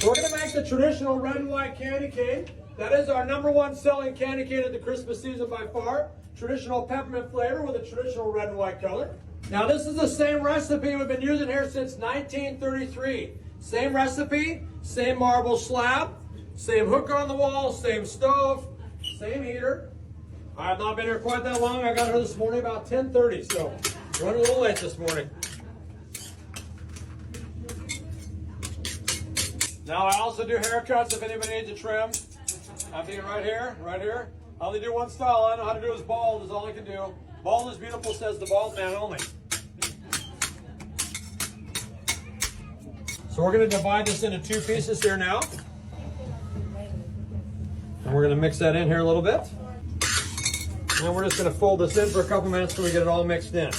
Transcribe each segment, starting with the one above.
So we're going to make the traditional red and white candy cane. That is our #1 selling candy cane of the Christmas season by far. Traditional peppermint flavor with a traditional red and white color. Now this is the same recipe we've been using here since 1933. Same recipe, same marble slab, same hook on the wall, same stove, same heater. I have not been here quite that long. I got here this morning about 10:30, so running a little late this morning. Now I also do haircuts if anybody needs a trim. I'm being right here, right here. I only do one style. I know how to do is bald is all I can do. Bald is beautiful, says the bald man only. So we're going to divide this into 2 pieces here now. And we're going to mix that in here a little bit. And we're just going to fold this in for a couple minutes so we get it all mixed in.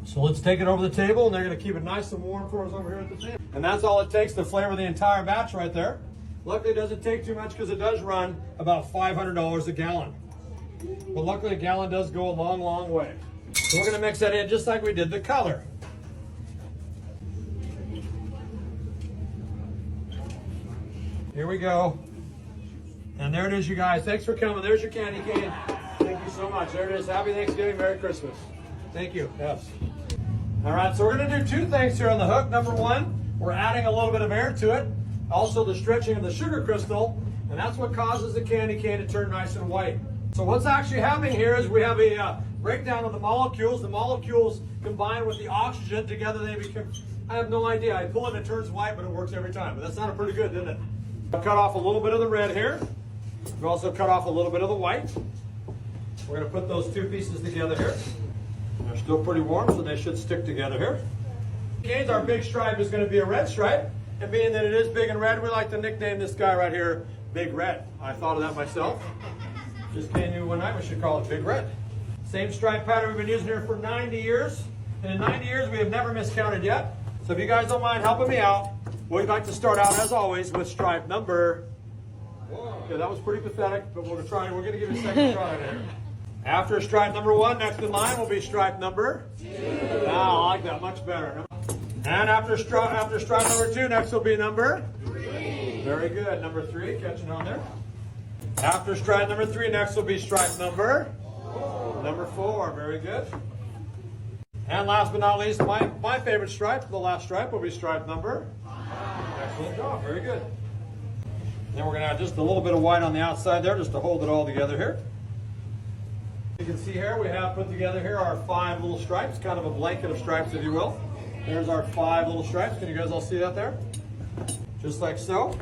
So let's take it over the table, and they're going to keep it nice and warm for us over here at the table. And that's all it takes to flavor the entire batch right there. Luckily, it doesn't take too much because it does run about $500 a gallon. But luckily, a gallon does go a long, long way. So we're going to mix that in just like we did the color. Here we go. And there it is, you guys. Thanks for coming. There's your candy cane. Thank you so much. There it is. Happy Thanksgiving. Merry Christmas. Thank you. Yes. All right, so we're going to do 2 things here on the hook. #1, we're adding a little bit of air to it. Also the stretching of the sugar crystal, and that's what causes the candy cane to turn nice and white. So what's actually happening here is we have a breakdown of the molecules. The molecules combine with the oxygen together. They become, I have no idea. I pull it and it turns white, but it works every time. But that sounded pretty good, didn't it? I've cut off a little bit of the red here. We've also cut off a little bit of the white. We're going to put those 2 pieces together here. They're still pretty warm, so they should stick together here. Canes, our big stripe is going to be a red stripe. And being that it is big and red, we like to nickname this guy right here Big Red. I thought of that myself. Just came to one night, we should call it Big Red. Same stripe pattern we've been using here for 90 years. And in 90 years, we have never miscounted yet. So if you guys don't mind helping me out, we'd like to start out, as always, with stripe number. Okay, that was pretty pathetic, but we're going to give you a second shot at it. After stripe #1, next in line will be stripe number 2. Now, I like that much better. And after stripe number 2, next will be number 3. Very good. Number 3, catching on there. After stripe number 3, next will be stripe number 4. Very good. And last but not least, my favorite stripe, the last stripe, will be stripe number 5. Excellent job. Very good. Then we're going to add just a little bit of white on the outside there just to hold it all together here. You can see here we have put together here our 5 little stripes, kind of a blanket of stripes, if you will. There's our 5 little stripes. Can you guys all see that there? Just like so.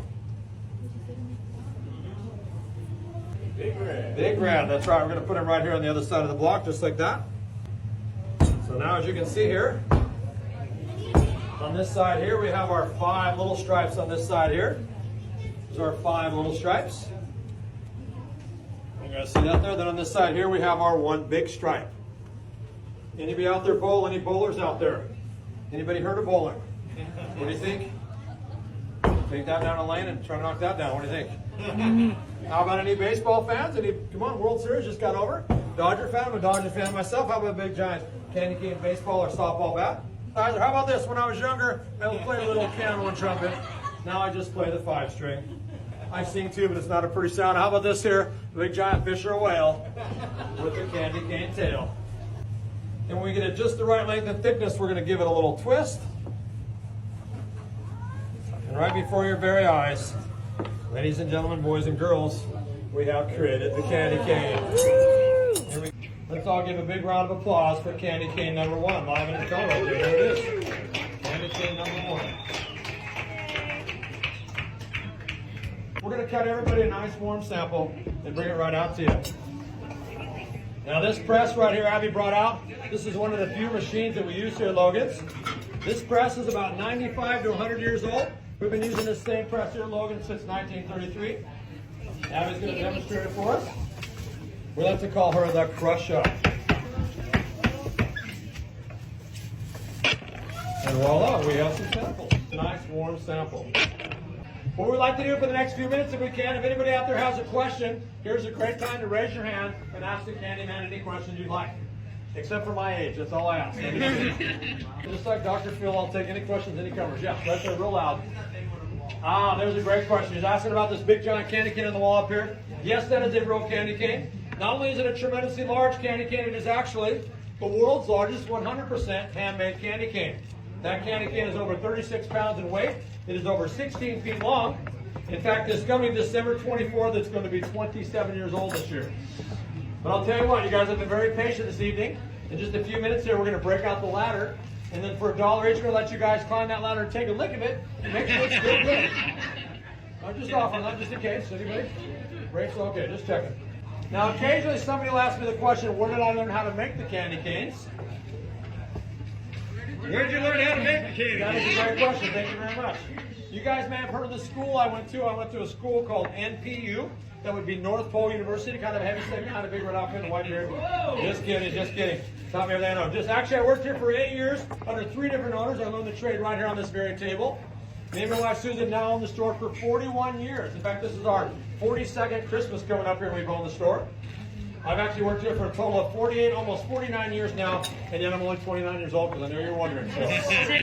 Big red. Big red. That's right. We're going to put them right here on the other side of the block, just like that. So now, as you can see here, on this side here, we have our 5 little stripes on this side here. These are our 5 little stripes. You guys see that there? Then on this side here, we have our 1 big stripe. Anybody out there bowl? Any bowlers out there? Anybody heard of bowling? What do you think? Take that down a lane and try to knock that down. What do you think? How about any baseball fans? Come on, World Series just got over. Dodger fan? I'm a Dodger fan myself. How about a big giant candy cane baseball or softball bat? How about this? When I was younger, I would play a little piano and trumpet. Now I just play the 5-string. I sing too, but it's not a pretty sound. How about this here? A big giant fish or a whale with a candy cane tail. And when we get it just the right length and thickness, we're going to give it a little twist. And right before your very eyes, ladies and gentlemen, boys and girls, we have created the candy cane. Let's all give a big round of applause for candy cane #1. Live in its color right there. There it is. Candy cane #1. We're going to cut everybody a nice warm sample and bring it right out to you. Now this press right here Abby brought out, this is one of the few machines that we use here at Logan's. This press is about 95 to 100 years old. We've been using this same press here at Logan since 1933. Abby's going to demonstrate it for us. We like to call her the Crusher. And voila, we have some samples. Nice warm sample. What we'd like to do for the next few minutes, if we can, if anybody out there has a question, here's a great time to raise your hand and ask the Candyman any questions you'd like. Except for my age, that's all I ask. Just like Dr. Phil, I'll take any questions, any comers. Yeah, right there, real loud. Ah, there's a great question. He's asking about this big giant candy cane on the wall up here. Yes, that is a real candy cane. Not only is it a tremendously large candy cane, it is actually the world's largest 100% handmade candy cane. That candy cane is over 36 pounds in weight. It is over 16 feet long. In fact, it's coming December 24th. It's going to be 27 years old this year. But I'll tell you what, you guys have been very patient this evening. In just a few minutes here, we're going to break out the ladder. And then for $1 each, we're going to let you guys climb that ladder and take a lick of it. And make sure it's still good. I'm just offering that just in case. Anybody? Brakes? Okay, just checking. Now, occasionally somebody will ask me the question, where did I learn how to make the candy canes? Where did you learn how to make the candy canes? That is a great question. Thank you very much. You guys may have heard of the school I went to. I went to a school called NPU. That would be North Pole University, kind of a heavy statement, kind of big red outfit and white beard. Just kidding, just kidding. Taught me everything I know. Actually, I worked here for 8 years under 3 different owners. I learned the trade right here on this very table. Me and my wife Susan now own the store for 41 years. In fact, this is our 42nd Christmas coming up here and we've owned the store. I've actually worked here for a total of 48, almost 49 years now, and yet I'm only 29 years old because I know you're wondering. So.